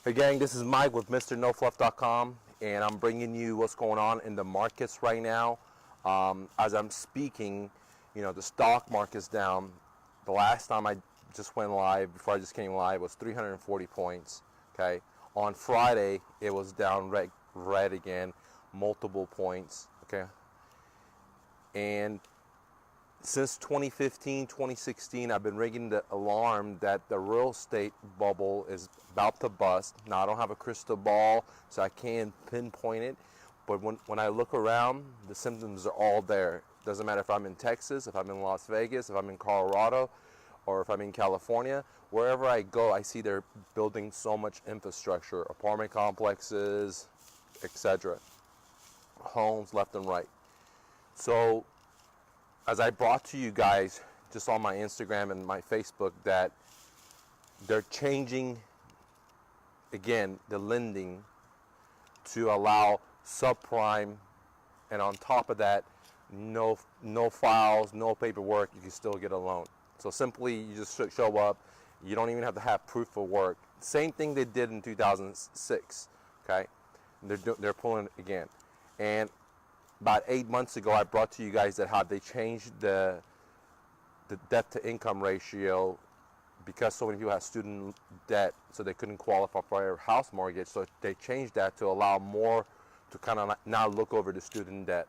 Hey gang, this is Mike with MrNoFluff.com, and I'm bringing you what's going on in the markets right now. As I'm speaking, the stock market's down. The last time I just went live, before I just came live, was 340 points. Okay, on Friday it was down red again, multiple points. Okay, and since 2015, 2016, I've been ringing the alarm that the real estate bubble is about to bust. Now, I don't have a crystal ball, so I can't pinpoint it. But when I look around, the symptoms are all there. Doesn't matter if I'm in Texas, if I'm in Las Vegas, if I'm in Colorado, or if I'm in California. Wherever I go, I see they're building so much infrastructure, apartment complexes, etc. Homes left and right. So, as I brought to you guys just on my Instagram and my Facebook, that they're changing again the lending to allow subprime, and on top of that, no files, no paperwork, you can still get a loan. So simply you just show up, you don't even have to have proof of work. Same thing they did in 2006. Okay, they're pulling it again. And about 8 months ago, I brought to you guys that how they changed the debt to income ratio because so many people have student debt, so they couldn't qualify for a house mortgage. So they changed that to allow more to kind of now look over the student debt.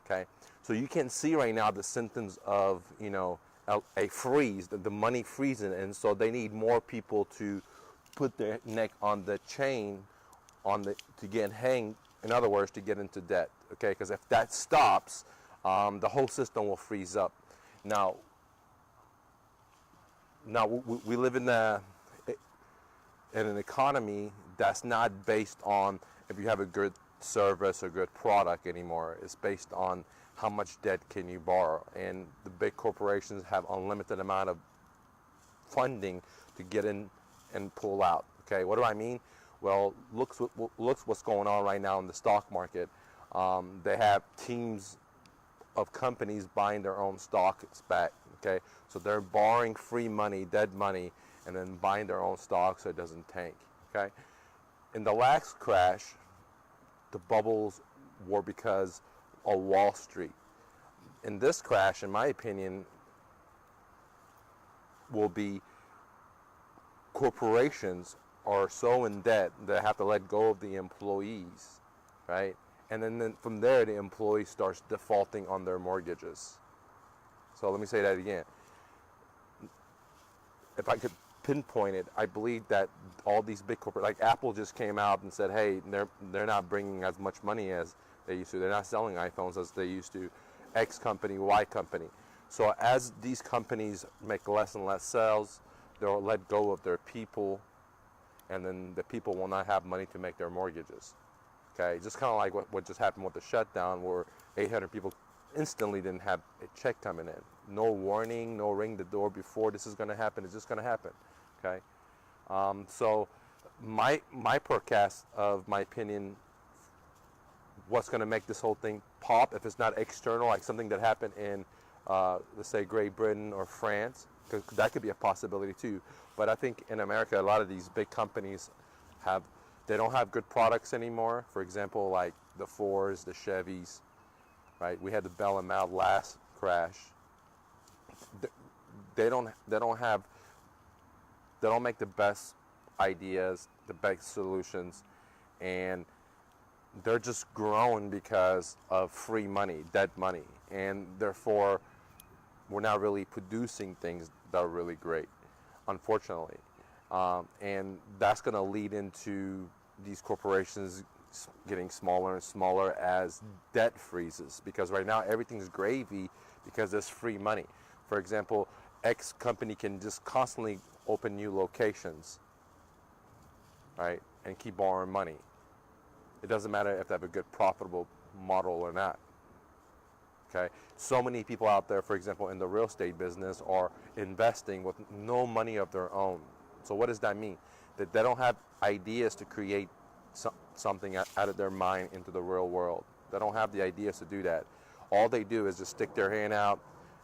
Okay, so you can see right now the symptoms of a freeze, the money freezing, and so they need more people to put their neck on the chain to get hanged. In other words, to get into debt, okay? Because if that stops, the whole system will freeze up. Now we live in an economy that's not based on if you have a good service or good product anymore. It's based on how much debt can you borrow, and the big corporations have unlimited amount of funding to get in and pull out. Okay, what do I mean? Well, looks what's going on right now in the stock market. They have teams of companies buying their own stocks back. Okay, so they're borrowing free money, dead money, and then buying their own stock so it doesn't tank. Okay, in the last crash, the bubbles were because of Wall Street. In this crash, in my opinion, will be corporations are so in debt that they have to let go of the employees, right? And then from there, the employee starts defaulting on their mortgages. So let me say that again. If I could pinpoint it, I believe that all these big corporate, like Apple just came out and said, hey, they're not bringing as much money as they used to. They're not selling iPhones as they used to. X company, Y company. So as these companies make less and less sales, they'll let go of their people, and then the people will not have money to make their mortgages. Okay, just kind of like what just happened with the shutdown, where 800 people instantly didn't have a check coming in. No warning, no ring the door before this is going to happen. It's just going to happen. Okay, so my forecast of my opinion, what's going to make this whole thing pop, if it's not external, like something that happened in, let's say, Great Britain or France, because that could be a possibility too. But I think in America, a lot of these big companies they don't have good products anymore. For example, like the Fords, the Chevys, right? We had the Bell and Mal last crash. They don't make the best ideas, the best solutions, and they're just growing because of free money, dead money, and therefore we're not really producing things that are really great, unfortunately. And that's going to lead into these corporations getting smaller and smaller as debt freezes, because right now everything's gravy because there's free money. For example, X company can just constantly open new locations, right, and keep borrowing money. It doesn't matter if they have a good profitable model or not. Okay, so many people out there, for example, in the real estate business, are investing with no money of their own. So what does that mean? That they don't have ideas to create something out of their mind into the real world. They don't have the ideas to do that. All they do is just stick their hand out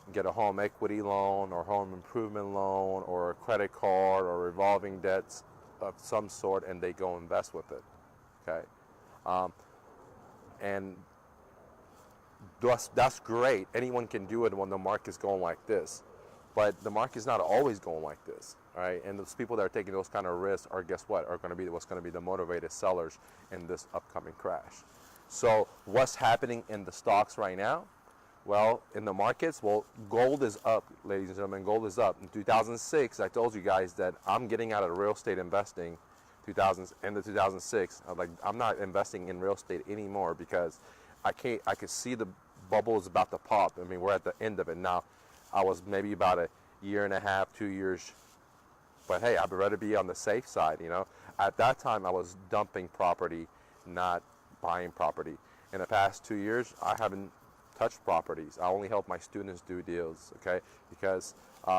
and get a home equity loan or home improvement loan or a credit card or revolving debts of some sort and they go invest with it. Okay, and that's great. Anyone can do it when the market's going like this, but the market's not always going like this. All right, and those people that are taking those kind of risks are, guess what, are going to be what's going to be the motivated sellers in this upcoming crash. So what's happening in the stocks right now? Well, in the markets, well, gold is up, ladies and gentlemen. Gold is up. In 2006, I told you guys that I'm getting out of real estate investing. End of 2006, I'm not investing in real estate anymore because I could see the bubble is about to pop. I mean, we're at the end of it now. I was maybe about a year and a half, 2 years, but hey, I'd rather be on the safe side, you know. At that time, I was dumping property, not buying property. In the past 2 years, I haven't touched properties. I only help my students do deals, okay? Because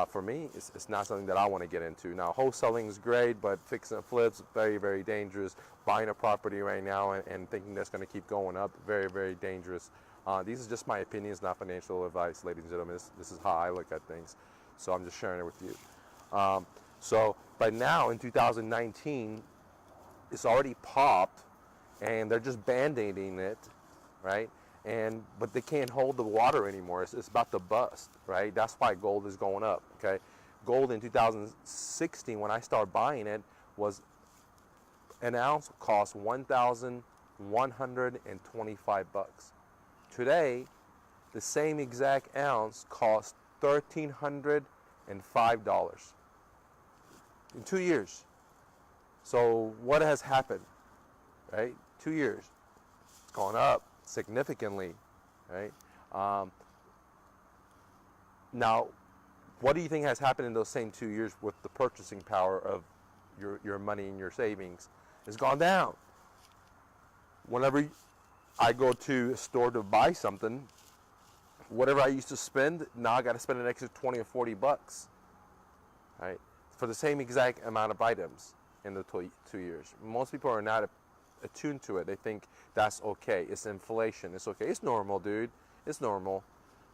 for me, it's not something that I want to get into. Now, wholesaling is great, but fix and flips, very, very dangerous. Buying a property right now and thinking that's going to keep going up, very, very dangerous. These are just my opinions, not financial advice, ladies and gentlemen. This is how I look at things. So I'm just sharing it with you. But now in 2019, it's already popped, and they're just band-aiding it, right? But they can't hold the water anymore. It's about to bust, right? That's why gold is going up, okay? Gold in 2016, when I started buying it, was an ounce cost $1,125. Today, the same exact ounce costs $1,305 in 2 years. So what has happened, right? 2 years, it's gone up significantly, right? Now, what do you think has happened in those same 2 years with the purchasing power of your money and your savings? It's gone down. Whenever I go to a store to buy something, whatever I used to spend, now I got to spend an extra 20 or 40 bucks, right? For the same exact amount of items in the 2 years. Most people are not attuned to it. They think that's okay. It's inflation. It's okay. It's normal, dude. It's normal.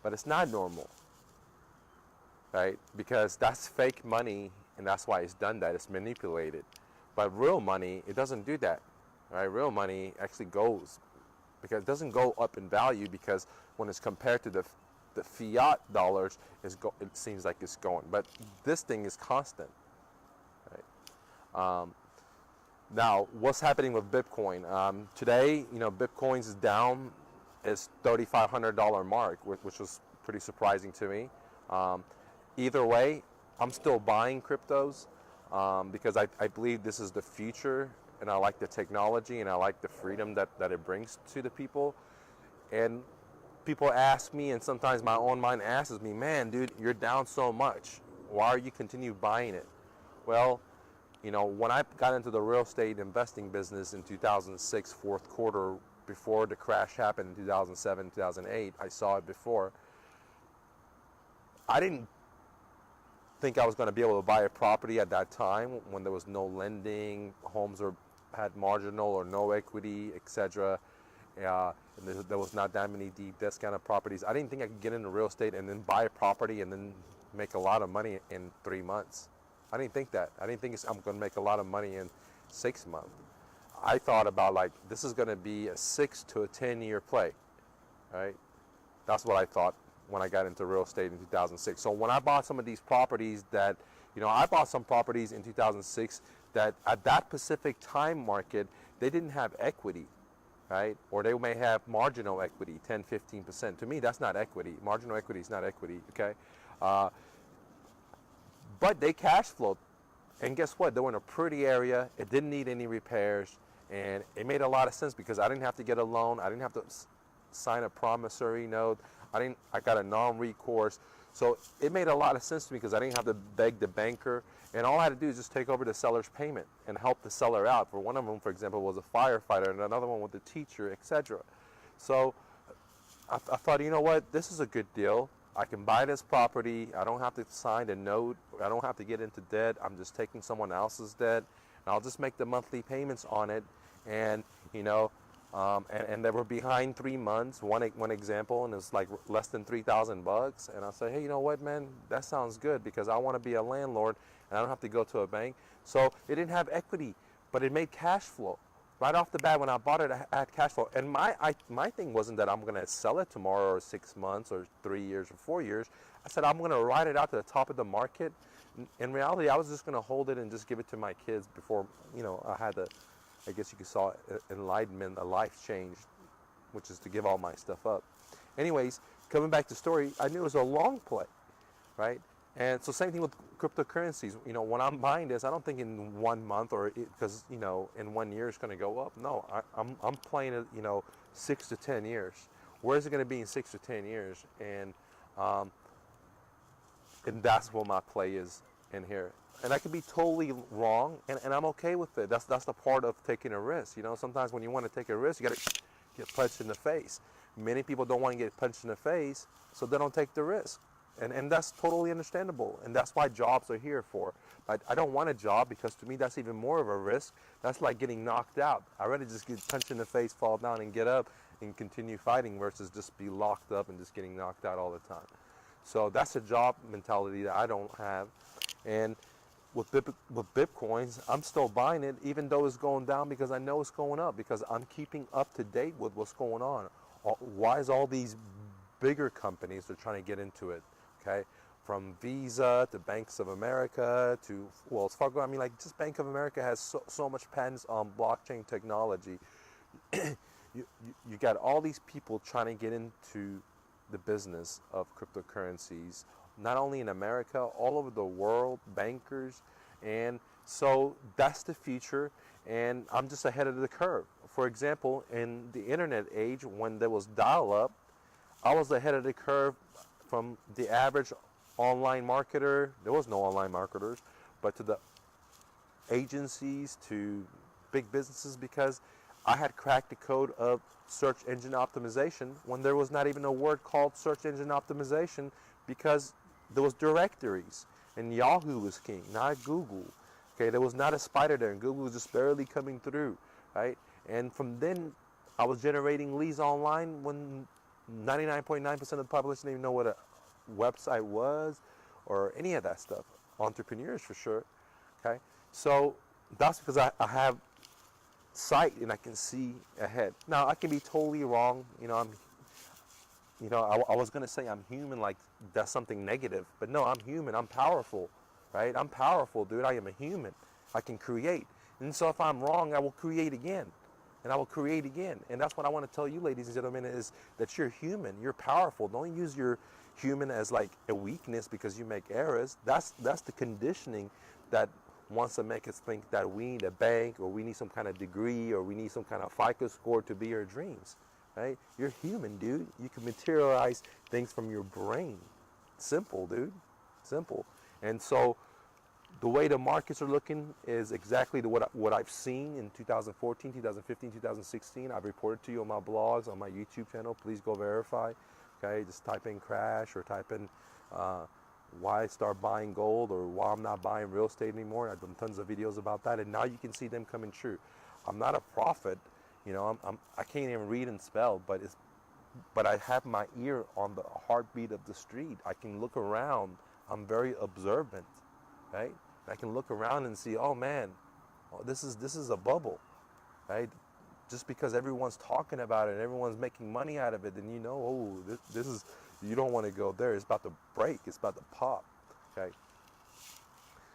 But it's not normal, right? Because that's fake money, and that's why it's done that. It's manipulated. But real money, it doesn't do that, right? Real money actually goes, because it doesn't go up in value, because when it's compared to the fiat dollars, it seems like it's going. But this thing is constant, right? Now, what's happening with Bitcoin? Today, Bitcoin's is down. It's $3,500 mark, which was pretty surprising to me. Either way, I'm still buying cryptos because I believe this is the future, and I like the technology, and I like the freedom that it brings to the people. And people ask me, and sometimes my own mind asks me, man, dude, you're down so much. Why are you continue buying it? Well, when I got into the real estate investing business in 2006, fourth quarter, before the crash happened in 2007, 2008, I saw it before. I didn't think I was going to be able to buy a property at that time when there was no lending, homes had marginal or no equity, etc. And there was not that many deep discounted properties. I didn't think I could get into real estate and then buy a property and then make a lot of money in 3 months. I didn't think that. I didn't think I'm going to make a lot of money in 6 months. I thought about this is going to be a 6 to a 10-year play, right? That's what I thought when I got into real estate in 2006. So when I bought some of these properties I bought some properties in 2006 that at that specific time market, they didn't have equity, right? Or they may have marginal equity, 10, 15%. To me, that's not equity. Marginal equity is not equity, okay? But they cash flowed. And guess what? They were in a pretty area. It didn't need any repairs. And it made a lot of sense because I didn't have to get a loan. I didn't have to sign a promissory note. I got a non-recourse. So it made a lot of sense to me because I didn't have to beg the banker. And all I had to do is just take over the seller's payment and help the seller out. For one of them, for example, was a firefighter, and another one was a teacher, etc. So I thought, you know what? This is a good deal. I can buy this property. I don't have to sign a note. I don't have to get into debt. I'm just taking someone else's debt, and I'll just make the monthly payments on it. And and they were behind 3 months. One example, and it's like less than $3,000. And I said, hey, you know what, man, that sounds good because I want to be a landlord and I don't have to go to a bank. So it didn't have equity, but it made cash flow. Right off the bat, when I bought it, I had cash flow. And my thing wasn't that I'm going to sell it tomorrow or 6 months or 3 years or 4 years. I said I'm going to ride it out to the top of the market. In reality, I was just going to hold it and just give it to my kids before, I had the, I guess you could saw enlightenment, a life change, which is to give all my stuff up. Anyways, coming back to the story, I knew it was a long play, right? And so same thing with cryptocurrencies. When I'm buying this, I don't think in 1 month or because in 1 year it's going to go up. No, I'm playing it 6 to 10 years. Where is it going to be in 6 to 10 years? And that's what my play is in here. And I could be totally wrong, and I'm okay with it. That's the part of taking a risk. Sometimes when you want to take a risk, you got to get punched in the face. Many people don't want to get punched in the face, so they don't take the risk. And that's totally understandable. And that's why jobs are here for. I don't want a job because to me that's even more of a risk. That's like getting knocked out. I'd rather just get punched in the face, fall down, and get up and continue fighting versus just be locked up and just getting knocked out all the time. So that's a job mentality that I don't have. And with Bitcoins, I'm still buying it even though it's going down because I know it's going up because I'm keeping up to date with what's going on. Why is all these bigger companies are trying to get into it? Okay, from Visa to Banks of America to Wells Fargo. I mean, like just Bank of America has so much patents on blockchain technology. You got all these people trying to get into the business of cryptocurrencies, not only in America, all over the world, bankers. And so that's the future, and I'm just ahead of the curve. For example, in the internet age, when there was dial-up, I was ahead of the curve from the average online marketer. There was no online marketers, but to the agencies, to big businesses, because I had cracked the code of search engine optimization when there was not even a word called search engine optimization because there was directories and Yahoo was king, not Google. Okay, there was not a spider there and Google was just barely coming through, right? And from then I was generating leads online when 99.9% of the population didn't even know what a website was or any of that stuff. Entrepreneurs for sure. Okay, so that's because I have sight and I can see ahead. Now I can be totally wrong. I was gonna say I'm human, like that's something negative, but no, I'm human. I'm powerful, right? I'm powerful, dude. I am a human. I can create, and so if I'm wrong, I will create again. And I will create again. And that's what I want to tell you, ladies and gentlemen, is that you're human. You're powerful. Don't use your human as like a weakness because you make errors. That's the conditioning that wants to make us think that we need a bank or we need some kind of degree or we need some kind of FICO score to be our dreams. Right? You're human, dude. You can materialize things from your brain. Simple, dude. Simple. And so the way the markets are looking is exactly what I've seen in 2014, 2015, 2016. I've reported to you on my blogs, on my YouTube channel. Please go verify. Okay, just type in crash or type in why I start buying gold or why I'm not buying real estate anymore. I've done tons of videos about that, and now you can see them coming true. I'm not a prophet, I can't even read and spell, but I have my ear on the heartbeat of the street. I can look around. I'm very observant, right? I can look around and see, oh man, this is a bubble, right? Just because everyone's talking about it and everyone's making money out of it, then this is, you don't want to go there. It's about to break. It's about to pop, okay?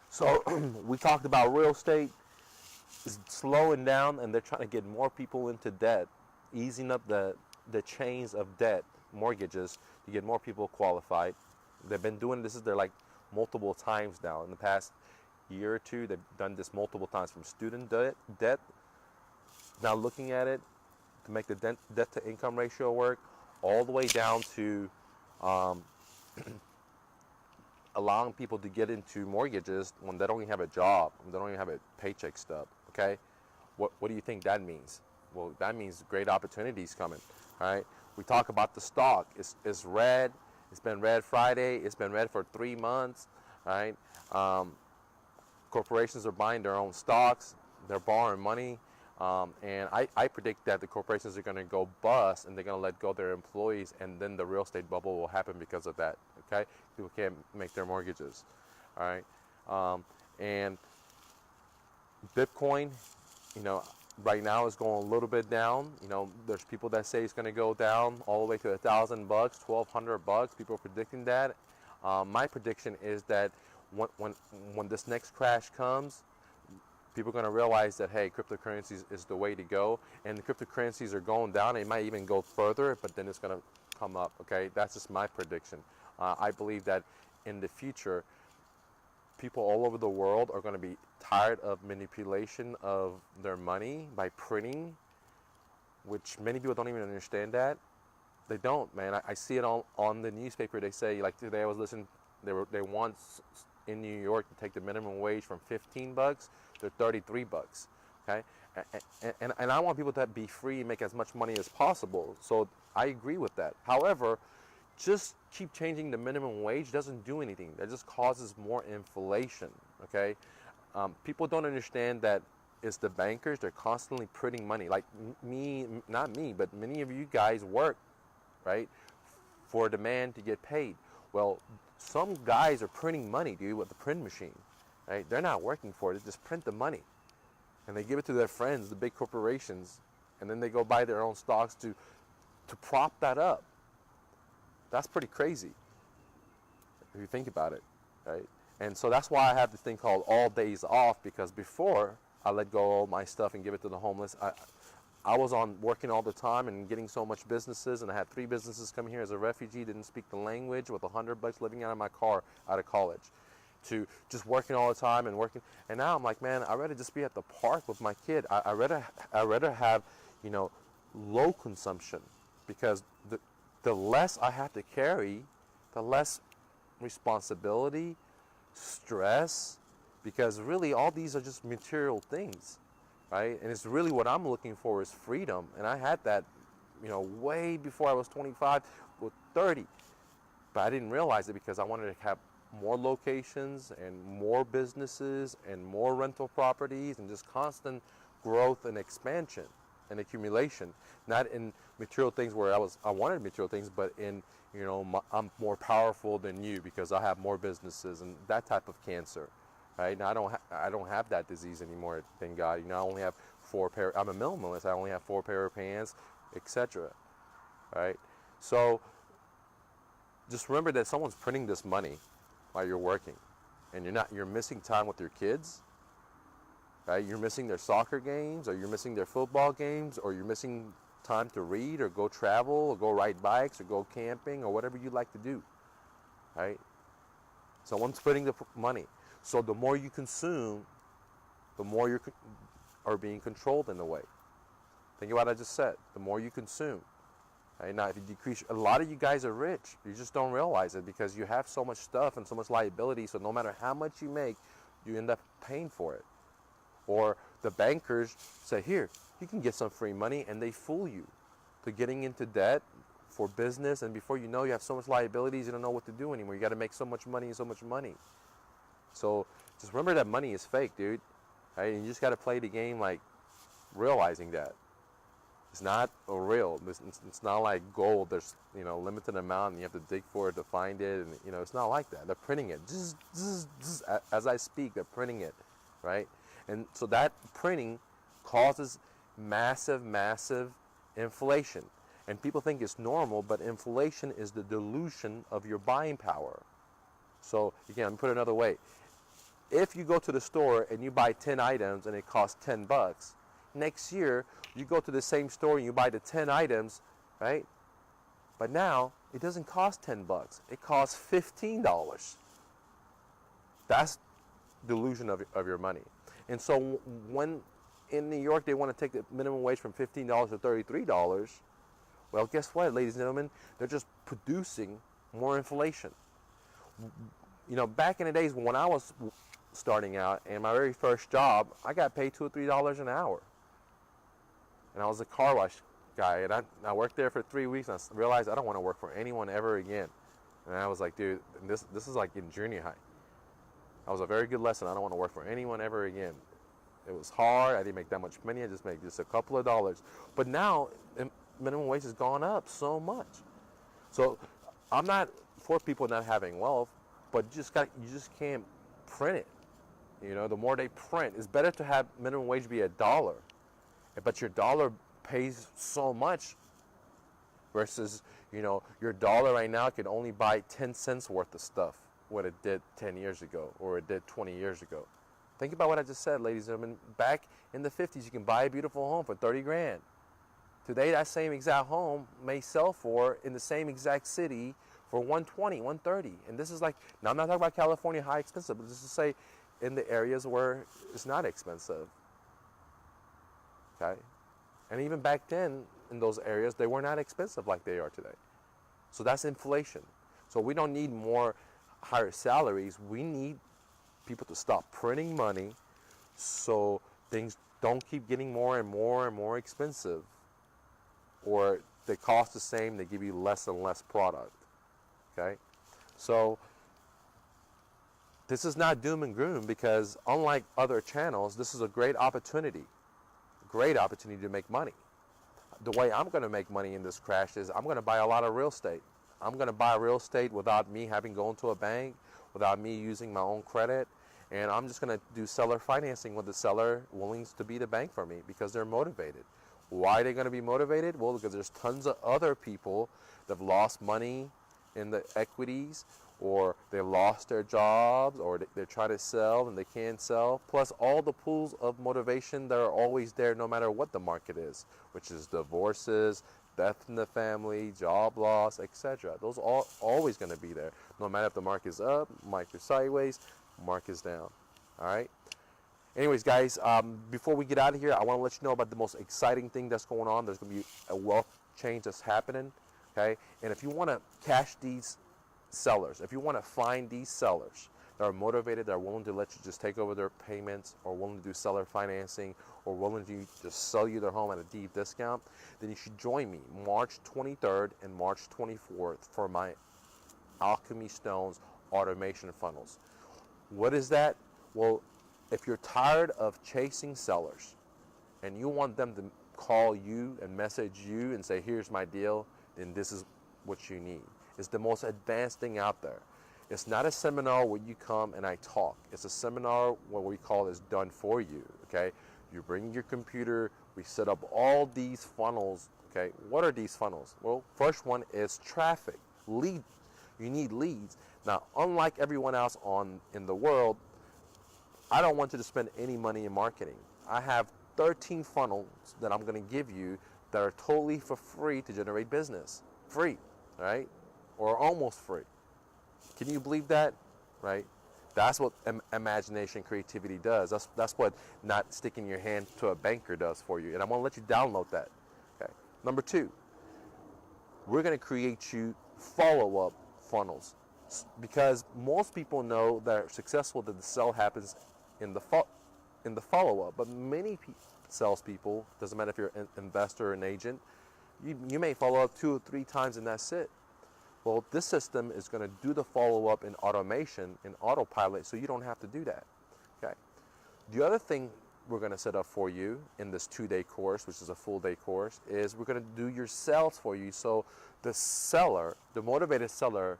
So we talked about real estate is slowing down, and they're trying to get more people into debt, easing up the chains of debt, mortgages, to get more people qualified. They've been doing this, they're like multiple times now. In the past year or two, they've done this multiple times from student debt. Now looking at it to make the debt to income ratio work, all the way down to allowing people to get into mortgages when they don't even have a job, when they don't even have a paycheck stub. Okay, what do you think that means? Well, that means great opportunities coming. All right, we talk about the stock. It's red. It's been red Friday. It's been red for 3 months. All right. Corporations are buying their own stocks. They're borrowing money. And I predict that the corporations are going to go bust and they're going to let go their employees, and then the real estate bubble will happen because of that. Okay, people can't make their mortgages. All right, and Bitcoin, you know, right now is going a little bit down. You know, there's people that say it's going to go down all the way to $1,000, $1,200. People are predicting that. My prediction is that when this next crash comes, people are going to realize that, hey, cryptocurrencies is the way to go, and the cryptocurrencies are going down. It might even go further, but then it's going to come up. Okay, that's just my prediction. I believe that in the future, people all over the world are going to be tired of manipulation of their money by printing, which many people don't even understand that. They don't, man. I see it on the newspaper. They say, like today I was listening, they want in New York to take the minimum wage from $15 to $33. Okay, and I want people to be free and make as much money as possible. So I agree with that. However, just keep changing the minimum wage doesn't do anything. That just causes more inflation. Okay, people don't understand that it's the bankers. They're constantly printing money. Like me, not me, but many of you guys work, right, for a demand to get paid. Well, some guys are printing money, dude, with the print machine. Right? They're not working for it. They just print the money, and they give it to their friends, the big corporations, and then they go buy their own stocks to prop that up. That's pretty crazy if you think about it, right? And so that's why I have this thing called all days off, because before I let go of all my stuff and give it to the homeless, I was on working all the time and getting so much businesses, and I had 3 businesses coming here as a refugee, didn't speak the language, with $100 living out of my car out of college, to just working all the time and working. And now I'm like, man, I'd rather just be at the park with my kid. I rather have, you know, low consumption, because the less I have to carry, the less responsibility, stress, because really all these are just material things, right? And it's really what I'm looking for is freedom. And I had that, you know, way before I was 25 or 30, but I didn't realize it because I wanted to have more locations and more businesses and more rental properties and just constant growth and expansion and accumulation, not in material things where I wanted material things, but in, you know, I'm more powerful than you because I have more businesses and that type of cancer, right? Now I don't have that disease anymore, thank God. You know, I only have 4 pair. I'm a minimalist. I only have 4 pair of pants, etc. Right? So just remember that someone's printing this money while you're working, and you're missing time with your kids. Right? You're missing their soccer games, or you're missing their football games, or you're missing time to read or go travel or go ride bikes or go camping or whatever you like to do. Right? Someone's putting the money. So the more you consume, the more you are being controlled in a way. Think about what I just said. The more you consume. Right? Now, if you decrease, a lot of you guys are rich. You just don't realize it because you have so much stuff and so much liability. So no matter how much you make, you end up paying for it. Or the bankers say, here, you can get some free money, and they fool you to getting into debt for business, and before you know, you have so much liabilities, you don't know what to do anymore. You got to make so much money and so much money. So just remember that money is fake, dude. Right? And you just got to play the game like realizing that. It's not real. It's not like gold. There's, you know, limited amount, and you have to dig for it to find it, and, you know, it's not like that. They're printing it. Just as I speak, they're printing it, right? And so that printing causes massive, massive inflation. And people think it's normal, but inflation is the dilution of your buying power. So again, let me put it another way. If you go to the store and you buy 10 items and it costs $10, next year you go to the same store and you buy the 10 items, right? But now it doesn't cost $10. It costs $15. That's dilution of your money. And so when in New York they want to take the minimum wage from $15 to $33, well, guess what, ladies and gentlemen? They're just producing more inflation. You know, back in the days when I was starting out and my very first job, I got paid $2 or $3 an hour. And I was a car wash guy, and I worked there for 3 weeks, and I realized I don't want to work for anyone ever again. And I was like, dude, this is like in junior high. That was a very good lesson. I don't want to work for anyone ever again. It was hard. I didn't make that much money. I just made just a couple of dollars. But now, minimum wage has gone up so much. So I'm not for people not having wealth, but you just can't print it. You know, the more they print, it's better to have minimum wage be $1, but your dollar pays so much versus, you know, your dollar right now can only buy 10 cents worth of stuff what it did 10 years ago or it did 20 years ago. Think about what I just said, ladies and gentlemen. Back in the 50s, you can buy a beautiful home for 30 grand. Today, that same exact home may sell for, in the same exact city, for 120, 130. And this is like, now I'm not talking about California high expensive, but just to say in the areas where it's not expensive. Okay? And even back then, in those areas, they were not expensive like they are today. So that's inflation. So we don't need more higher salaries. We need people to stop printing money so things don't keep getting more and more and more expensive, or they cost the same, they give you less and less product. Okay? So this is not doom and gloom, because unlike other channels, this is a great opportunity to make money. The way I'm going to make money in this crash is I'm going to buy a lot of real estate. I'm going to buy real estate without me having gone to a bank, without me using my own credit, and I'm just going to do seller financing with the seller willing to be the bank for me because they're motivated. Why are they going to be motivated? Well, because there's tons of other people that have lost money in the equities, or they lost their jobs, or they're trying to sell and they can't sell, plus all the pools of motivation that are always there no matter what the market is, which is divorces, death in the family, job loss, etc. Those are always going to be there, no matter if the market is up, market is sideways, market is down. All right? Anyways, guys, before we get out of here, I want to let you know about the most exciting thing that's going on. There's going to be a wealth change that's happening, okay? And if you want to cash these sellers, if you want to find these sellers that are motivated, that are willing to let you just take over their payments, or willing to do seller financing, or willing to just sell you their home at a deep discount, then you should join me March 23rd and March 24th for my Alchemy Stones automation funnels. What is that? Well, if you're tired of chasing sellers and you want them to call you and message you and say, here's my deal, then this is what you need. It's the most advanced thing out there. It's not a seminar where you come and I talk. It's a seminar what we call is done for you, okay? You bring your computer, we set up all these funnels, okay? What are these funnels? Well, first one is traffic, lead. You need leads. Now, unlike everyone else in the world, I don't want you to spend any money in marketing. I have 13 funnels that I'm going to give you that are totally for free to generate business. Free, right? Or almost free. Can you believe that? Right? That's what imagination, creativity does. That's what not sticking your hand to a banker does for you. And I'm going to let you download that. Okay. Number 2, we're going to create you follow-up funnels, because most people know that are successful that the sell happens in the follow-up, but many salespeople, doesn't matter if you're an investor or an agent, you may follow up 2 or 3 times and that's it. Well, this system is going to do the follow-up in automation, in autopilot, so you don't have to do that. Okay. The other thing we're going to set up for you in this 2-day course, which is a full-day course, is we're going to do your sales for you. So the seller, the motivated seller,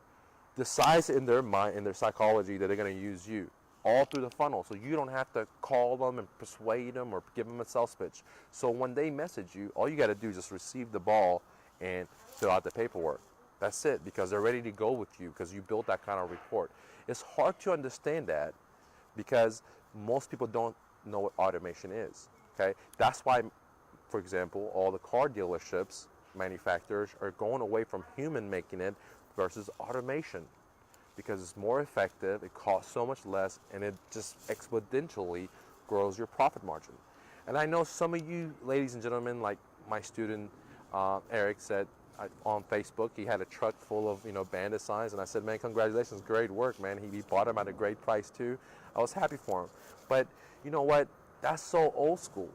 decides in their mind, in their psychology, that they're going to use you all through the funnel. So you don't have to call them and persuade them or give them a sales pitch. So when they message you, all you got to do is just receive the ball and fill out the paperwork. That's it, because they're ready to go with you because you built that kind of rapport. It's hard to understand that because most people don't know what automation is. Okay, that's why, for example, all the car dealerships, manufacturers are going away from human making it versus automation, because it's more effective, it costs so much less, and it just exponentially grows your profit margin. And I know some of you, ladies and gentlemen, like my student Eric said on Facebook, he had a truck full of bandit signs, and I said, man, congratulations, great work, man. He bought them at a great price too. I was happy for him. But you know what? That's so old school.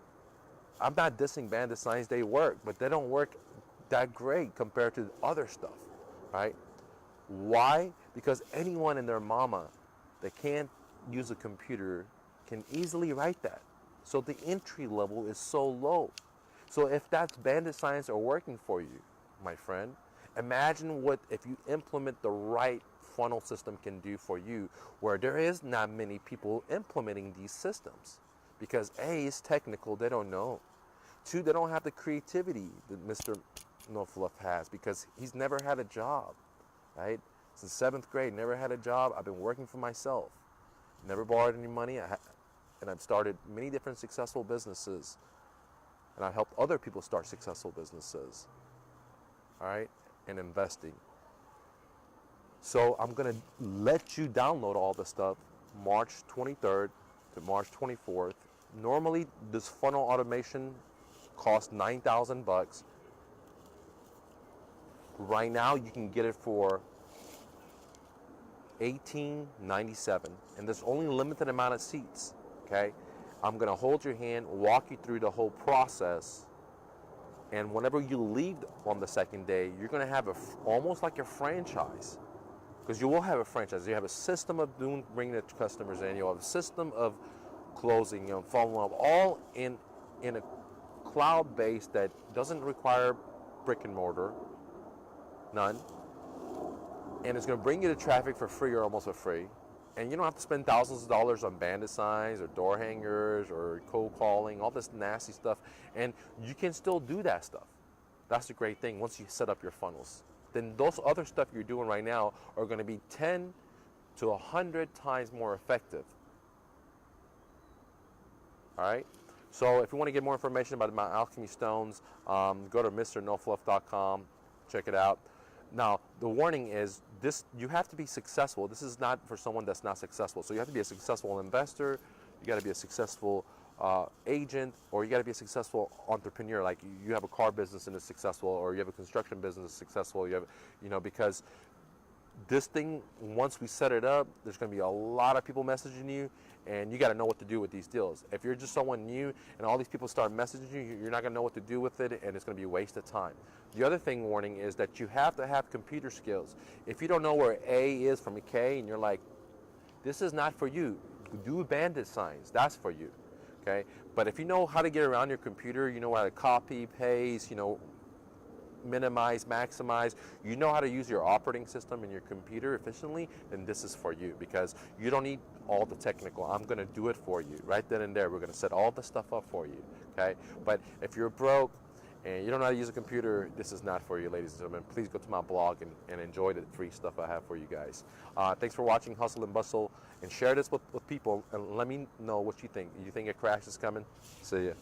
I'm not dissing bandit signs, they work, but they don't work that great compared to other stuff, right? Why? Because anyone and their mama that can't use a computer can easily write that. So the entry level is so low. So if that's bandit science are working for you, my friend, imagine what if you implement the right funnel system can do for you, where there is not many people implementing these systems. Because A, it's technical, they don't know. Two, they don't have the creativity that Mr. No Fluff has, because he's never had a job, right? Since 7th grade, never had a job. I've been working for myself. Never borrowed any money. And I've started many different successful businesses. And I helped other people start successful businesses, all right, and investing. So I'm going to let you download all this stuff March 23rd to March 24th. Normally, this funnel automation costs $9,000. Right now, you can get it for $18.97, and there's only a limited amount of seats, okay? I'm going to hold your hand, walk you through the whole process, and whenever you leave on the second day, you're going to have almost like a franchise, because you will have a franchise. You have a system of bringing the customers in. You have a system of closing, following up, all in a cloud base that doesn't require brick and mortar, none, and it's going to bring you the traffic for free or almost for free. And you don't have to spend thousands of dollars on bandit signs or door hangers or cold calling, all this nasty stuff. And you can still do that stuff. That's the great thing once you set up your funnels. Then those other stuff you're doing right now are going to be 10 to 100 times more effective. All right? So if you want to get more information about my Alchemy stones, go to mrnofluff.com, check it out. Now, the warning is this: you have to be successful. This is not for someone that's not successful. So you have to be a successful investor, you got to be a successful agent, or you got to be a successful entrepreneur. Like you have a car business and it's successful, or you have a construction business that's successful. You have, because this thing, once we set it up, there's going to be a lot of people messaging you, and you got to know what to do with these deals. If you're just someone new and all these people start messaging you, you're not going to know what to do with it, and it's going to be a waste of time. The other thing, warning, is that you have to have computer skills. If you don't know where A is from a K, and you're like, this is not for you, do bandit signs. That's for you, okay? But if you know how to get around your computer, you know how to copy, paste, minimize, maximize, you know how to use your operating system and your computer efficiently, then this is for you, because you don't need all the technical. I'm going to do it for you right then and there. We're going to set all the stuff up for you, okay? But if you're broke and you don't know how to use a computer, this is not for you, ladies and gentlemen. Please go to my blog and enjoy the free stuff I have for you guys. Thanks for watching Hustle and Bustle, and share this with people, and let me know what you think. You think a crash is coming? See ya.